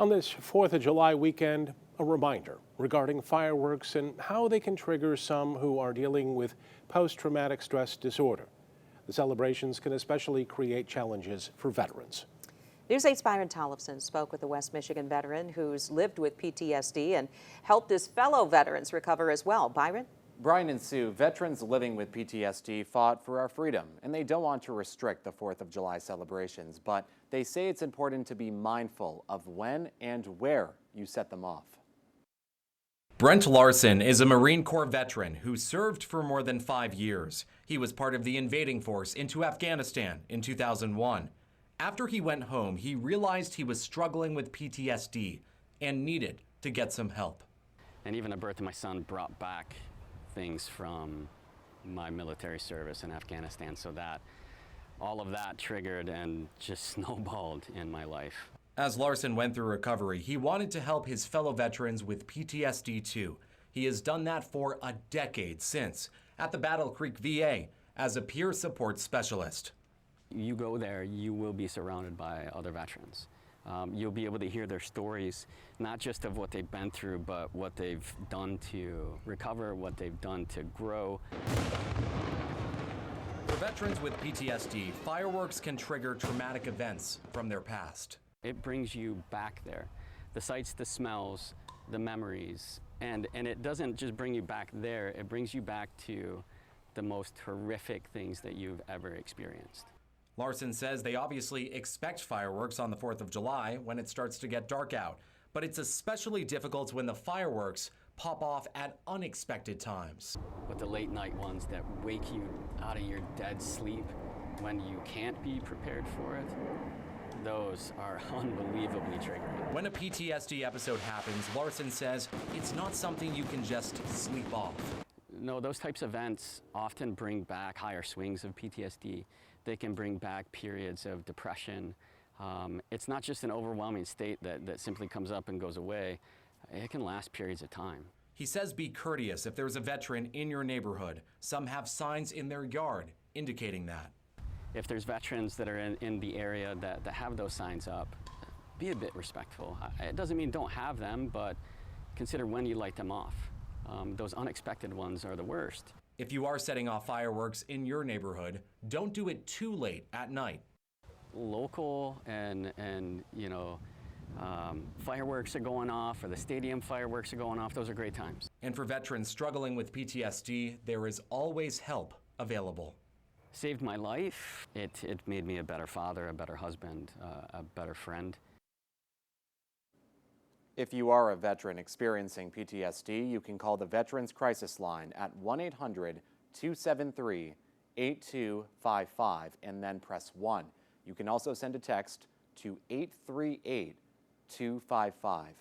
On this 4th of July weekend, a reminder regarding fireworks and how they can trigger some who are dealing with post-traumatic stress disorder. The celebrations can especially create challenges for veterans. News 8's Byron Tollefson spoke with a West Michigan veteran who's lived with PTSD and helped his fellow veterans recover as well. Byron? Brian and Sue, veterans living with PTSD fought for our freedom, and they don't want to restrict the 4th of July celebrations, but they say it's important to be mindful of when and where you set them off. Brent Larson is a Marine Corps veteran who served for more than 5 years. He was part of the invading force into Afghanistan in 2001. After he went home, he realized he was struggling with PTSD and needed to get some help. And even the birth of my son brought back things from my military service in Afghanistan, so that all of that triggered and just snowballed in my life. As Larson went through recovery, he wanted to help his fellow veterans with PTSD too. He has done that for a decade since at the Battle Creek VA as a peer support specialist. You go there, you will be surrounded by other veterans. You'll be able to hear their stories, not just of what they've been through, but what they've done to recover, what they've done to grow. For veterans with PTSD, fireworks can trigger traumatic events from their past. It brings you back there. The sights, the smells, the memories, and it doesn't just bring you back there, it brings you back to the most horrific things that you've ever experienced. Larson says they obviously expect fireworks on the 4th of July when it starts to get dark out, but it's especially difficult when the fireworks pop off at unexpected times. But the late night ones that wake you out of your dead sleep when you can't be prepared for it, those are unbelievably triggering. When a PTSD episode happens, Larson says it's not something you can just sleep off. No, those types of events often bring back higher swings of PTSD. They can bring back periods of depression. It's not just an overwhelming state that simply comes up and goes away. It can last periods of time. He says be courteous if there's a veteran in your neighborhood. Some have signs in their yard indicating that. If there's veterans that are in the area that have those signs up, be a bit respectful. It doesn't mean don't have them, but consider when you light them off. Those unexpected ones are the worst. If you are setting off fireworks in your neighborhood, don't do it too late at night. Local and fireworks are going off, or the stadium fireworks are going off, those are great times. And for veterans struggling with PTSD, there is always help available. Saved my life. It made me a better father, a better husband, a better friend. If you are a veteran experiencing PTSD, you can call the Veterans Crisis Line at 1-800-273-8255 and then press 1. You can also send a text to 838-255.